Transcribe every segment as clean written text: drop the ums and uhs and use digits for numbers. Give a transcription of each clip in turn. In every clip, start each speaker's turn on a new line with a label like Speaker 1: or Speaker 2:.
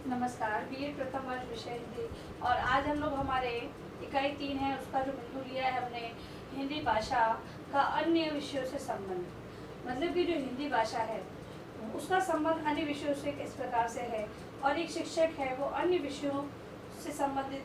Speaker 1: नमस्कार। बीएड प्रथम वर्ष विषय हिंदी। और आज हम लोग हमारे इकाई 3 है, उसका जो बिंदु लिया है हमने, हिंदी भाषा का अन्य विषयों से संबंध। मतलब कि जो हिंदी भाषा है उसका संबंध अन्य विषयों से किस प्रकार से है, और एक शिक्षक है वो अन्य विषयों से संबंधित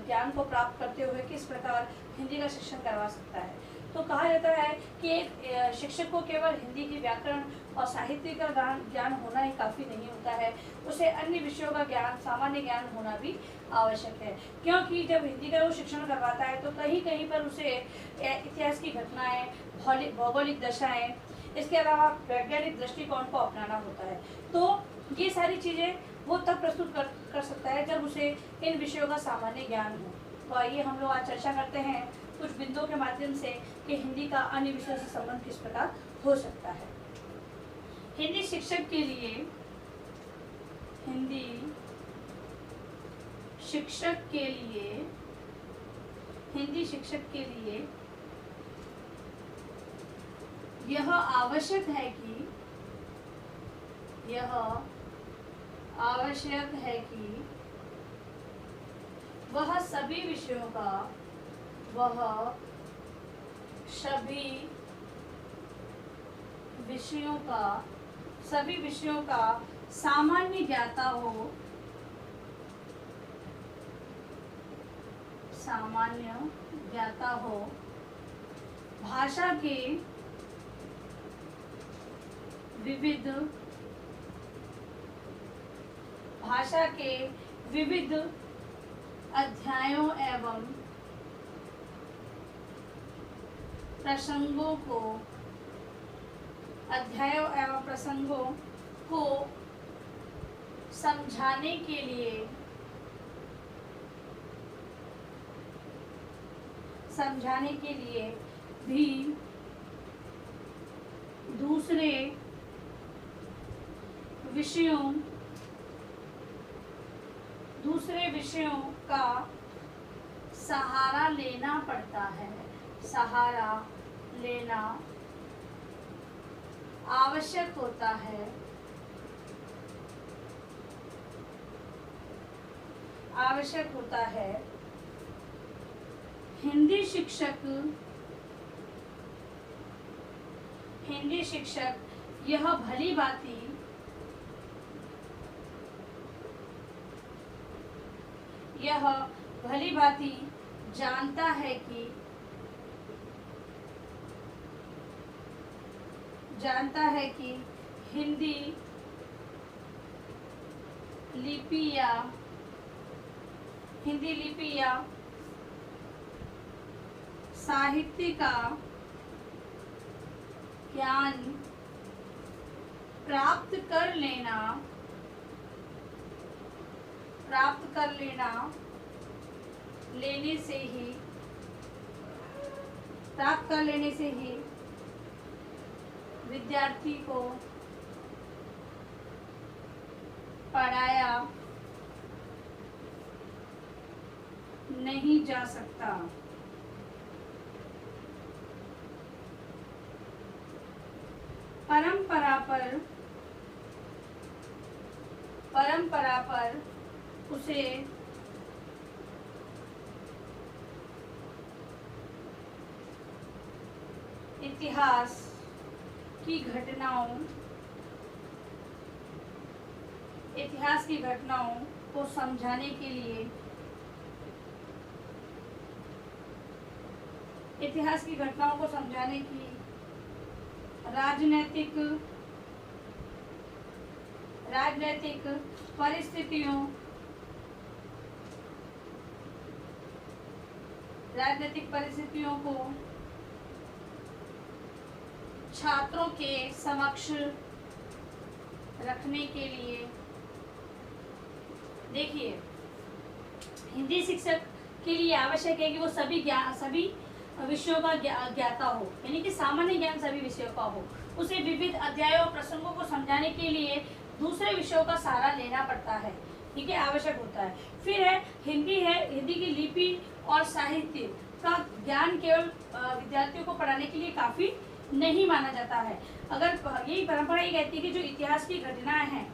Speaker 1: ज्ञान को प्राप्त करते हुए किस प्रकार हिंदी का शिक्षण करवा सकता है। तो कहा जाता है कि एक शिक्षक को केवल हिंदी की व्याकरण और साहित्य का ज्ञान होना ही काफ़ी नहीं होता है, उसे अन्य विषयों का ज्ञान, सामान्य ज्ञान होना भी आवश्यक है। क्योंकि जब हिंदी का वो शिक्षण करवाता है तो कहीं कहीं पर उसे इतिहास की घटनाएं, भौगोलिक दशाएं, इसके अलावा वैज्ञानिक दृष्टिकोण को अपनाना होता है। तो ये सारी चीज़ें वो तब प्रस्तुत कर सकता है जब उसे इन विषयों का सामान्य ज्ञान हो। तो आइए हम लोग आज चर्चा करते हैं कुछ बिंदुओं के माध्यम से कि हिंदी का अन्य विषयों से संबंध किस प्रकार हो सकता है। हिंदी शिक्षक के लिए यह आवश्यक है कि वह सभी विषयों का सामान्य ज्ञाता हो, भाषा के विविध अध्यायों एवं प्रसंगों को समझाने के लिए भी दूसरे विषयों का सहारा लेना आवश्यक होता है। हिंदी शिक्षक यह भली भांति जानता है कि हिंदी लिपि या साहित्य का ज्ञान प्राप्त कर लेने से ही विद्यार्थी को पढ़ाया नहीं जा सकता। परंपरा पर उसे इतिहास की घटनाओं को समझाने के लिए राजनैतिक परिस्थितियों को छात्रों के समक्ष रखने के लिए। देखिए, हिंदी शिक्षक के लिए आवश्यक है कि वो सभी विषयों का ज्ञाता हो, यानी कि सामान्य ज्ञान सभी विषयों का हो। उसे विविध अध्यायों और प्रसंगों को समझाने के लिए दूसरे विषयों का सहारा लेना पड़ता है, ठीक है, आवश्यक होता है। फिर है हिंदी की लिपि और साहित्य का ज्ञान केवल विद्यार्थियों को पढ़ाने के लिए काफ़ी नहीं माना जाता है। अगर यही परंपरा ये कहती है कि जो इतिहास की घटनाएं हैं,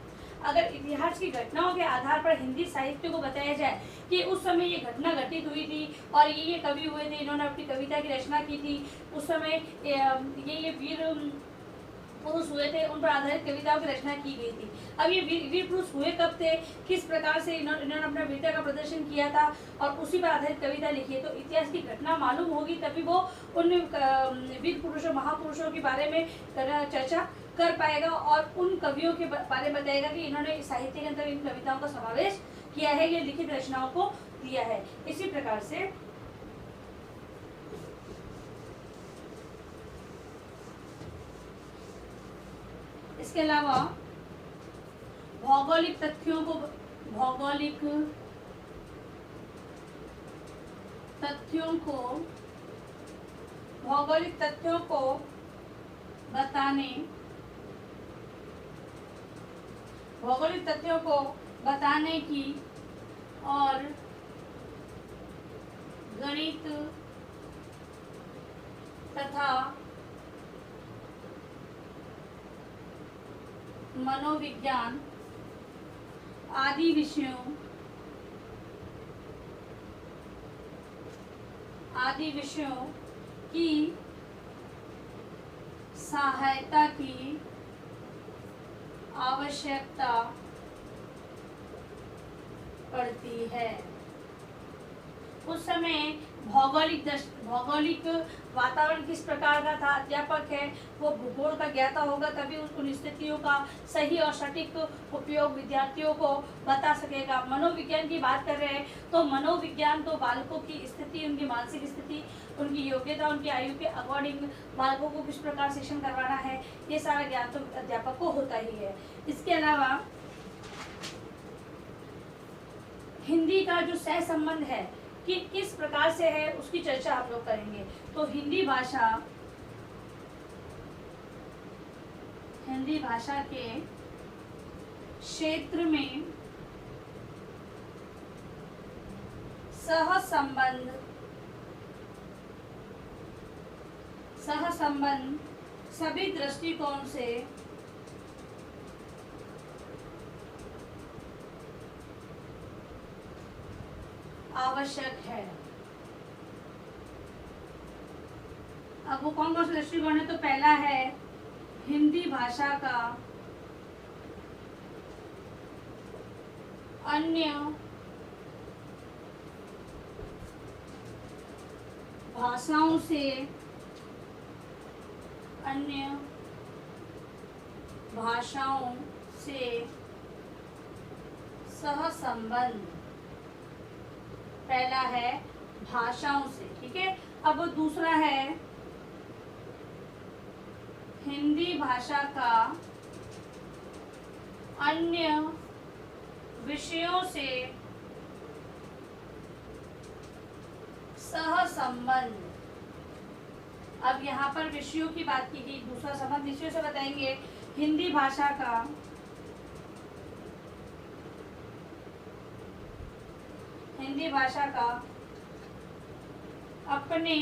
Speaker 1: अगर इतिहास की घटनाओं के आधार पर हिंदी साहित्य को बताया जाए कि उस समय ये घटना घटित हुई थी और ये कवि हुए थे, इन्होंने अपनी कविता की रचना की थी, उस समय ये वीर पुरुष हुए थे, उन पर आधारित कविताओं की रचना की गई थी। अब ये वीर पुरुष हुए कब थे, किस प्रकार से इन्होंने अपना वीरता का प्रदर्शन किया था और उसी पर आधारित कविता लिखी है, तो इतिहास की घटना मालूम होगी तभी वो उन वीर पुरुषों महापुरुषों के बारे में चर्चा कर पाएगा और उन कवियों के बारे में बताएगा कि इन्होंने साहित्य के अंदर इन कविताओं का समावेश किया है, ये लिखित रचनाओं को दिया है। इसी प्रकार से इसके अलावा भौगोलिक तथ्यों को बताने की और गणित तथा मनोविज्ञान आदि विषयों की सहायता की आवश्यकता पड़ती है। उस समय भौगोलिक वातावरण किस प्रकार का था, अध्यापक है वो भूगोल का ज्ञाता होगा तभी उन स्थितियों का सही और सटीक उपयोग विद्यार्थियों को बता सकेगा। मनोविज्ञान की बात कर रहे हैं तो मनोविज्ञान तो बालकों की स्थिति, उनकी मानसिक स्थिति, उनकी योग्यता, उनकी आयु के अकॉर्डिंग बालकों को किस प्रकार शिक्षण करवाना है, ये सारा ज्ञान तो अध्यापक को होता ही है। इसके अलावा हिंदी का जो सह संबंध है कि किस प्रकार से है उसकी चर्चा हम लोग करेंगे। तो हिंदी भाषा के क्षेत्र में सह संबंध सभी दृष्टिकोण से आवश्यक है। अब वो कौन कौन से दृष्टिकोण है, तो पहला है हिंदी भाषा का अन्य भाषाओं से सह संबंध, पहला है भाषाओं से, ठीक है। अब दूसरा है हिंदी भाषा का अन्य विषयों से सह संबंध। अब यहाँ पर विषयों की बात की गई, दूसरा संबंध विषयों से बताएंगे। हिंदी भाषा का अपने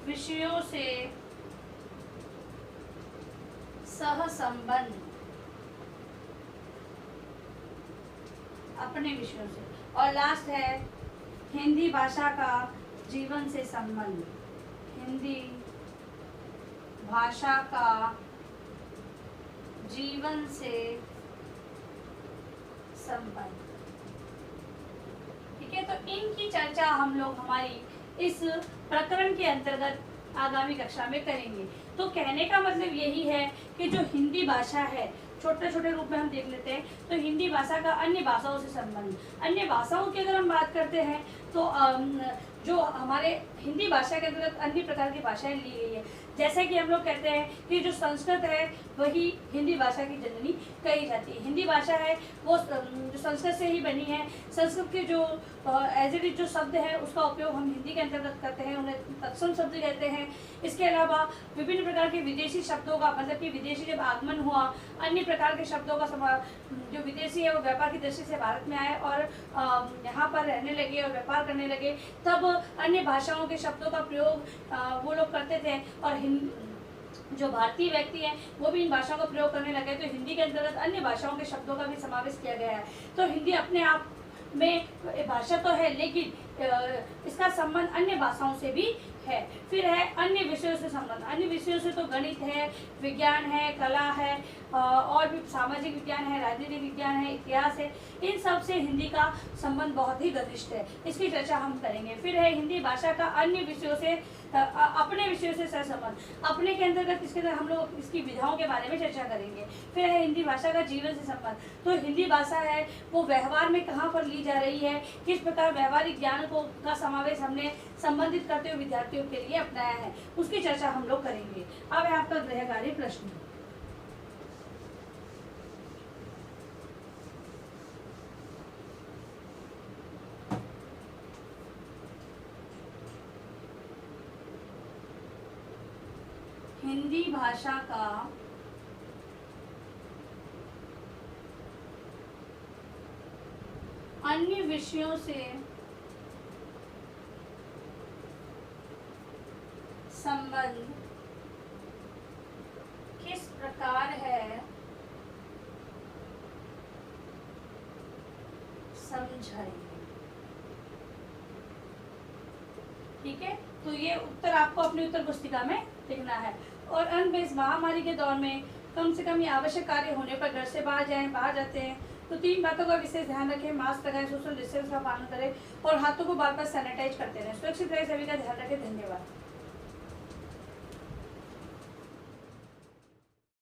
Speaker 1: विषयों से सह संबंध, अपने विषयों से। और लास्ट है हिंदी भाषा का जीवन से संबंध। हिंदी भाषा का जीवन से संबंध, ठीक है। तो इनकी चर्चा हम लोग हमारी इस प्रकरण के अंतर्गत आगामी कक्षा में करेंगे। तो कहने का मतलब यही है कि जो हिंदी भाषा है, छोटे छोटे रूप में हम देख लेते हैं, तो हिंदी भाषा का अन्य भाषाओं से संबंध। अन्य भाषाओं की अगर हम बात करते हैं तो जो हमारे हिंदी भाषा के अंतर्गत अन्य प्रकार की भाषाएं ली गई है, जैसे कि हम लोग कहते हैं कि जो संस्कृत है वही हिंदी भाषा की जननी कही जाती है। हिंदी भाषा है वो जो संस्कृत से ही बनी है। संस्कृत के जो एज इट इज जो शब्द है उसका उपयोग हम हिंदी के अंतर्गत करते हैं, उन्हें तत्सम शब्द कहते हैं। इसके अलावा विभिन्न प्रकार के विदेशी शब्दों का, मतलब कि विदेशी जब आगमन हुआ, अन्य प्रकार के शब्दों का जो विदेशी है वो व्यापार की दृष्टि से भारत में आए और यहाँ पर रहने लगे और व्यापार करने लगे, तब अन्य भाषाओं के शब्दों का प्रयोग वो लोग करते थे। और जो भारतीय व्यक्ति हैं वो भी इन भाषाओं का प्रयोग करने लगे, तो हिंदी के अंतर्गत अन्य भाषाओं के शब्दों का भी समावेश किया गया है। तो हिंदी अपने आप में भाषा तो है, लेकिन इसका संबंध अन्य भाषाओं से भी है। फिर है अन्य विषयों से संबंध। अन्य विषयों से तो गणित है, विज्ञान है, कला है, और भी सामाजिक विज्ञान है, राजनीतिक विज्ञान है, इतिहास है। इन सब से हिंदी का संबंध बहुत ही घनिष्ठ है, इसकी चर्चा हम करेंगे। फिर है हिंदी भाषा का अन्य विषयों से अपने विषयों से सहसंबंध। अपने के अंतर्गत इसके अंदर हम लोग इसकी विधाओं के बारे में चर्चा करेंगे। फिर है हिंदी भाषा का जीवन से संबंध। तो हिंदी भाषा है वो व्यवहार में कहाँ पर ली जा रही है, किस प्रकार व्यवहारिक ज्ञान को का समावेश हमने संबंधित करते हुए विद्यार्थियों के लिए अपनाया है, उसकी चर्चा हम लोग करेंगे। अब है आपका गृह कार्य प्रश्न। हिंदी भाषा का अन्य विषयों से संबंध किस प्रकार है, समझाइए। ठीक है, तो ये उत्तर आपको अपनी उत्तर पुस्तिका में लिखना है। और अंत में इस महामारी के दौर में कम से कम ये आवश्यक कार्य होने पर घर से बाहर जाएं, बाहर जाते हैं तो 3 बातों का विशेष ध्यान रखें। मास्क लगाएं, सोशल डिस्टेंस का पालन करें और हाथों को बार बार सैनिटाइज करते रहें। सुरक्षित रहे, सभी का ध्यान रखें। धन्यवाद।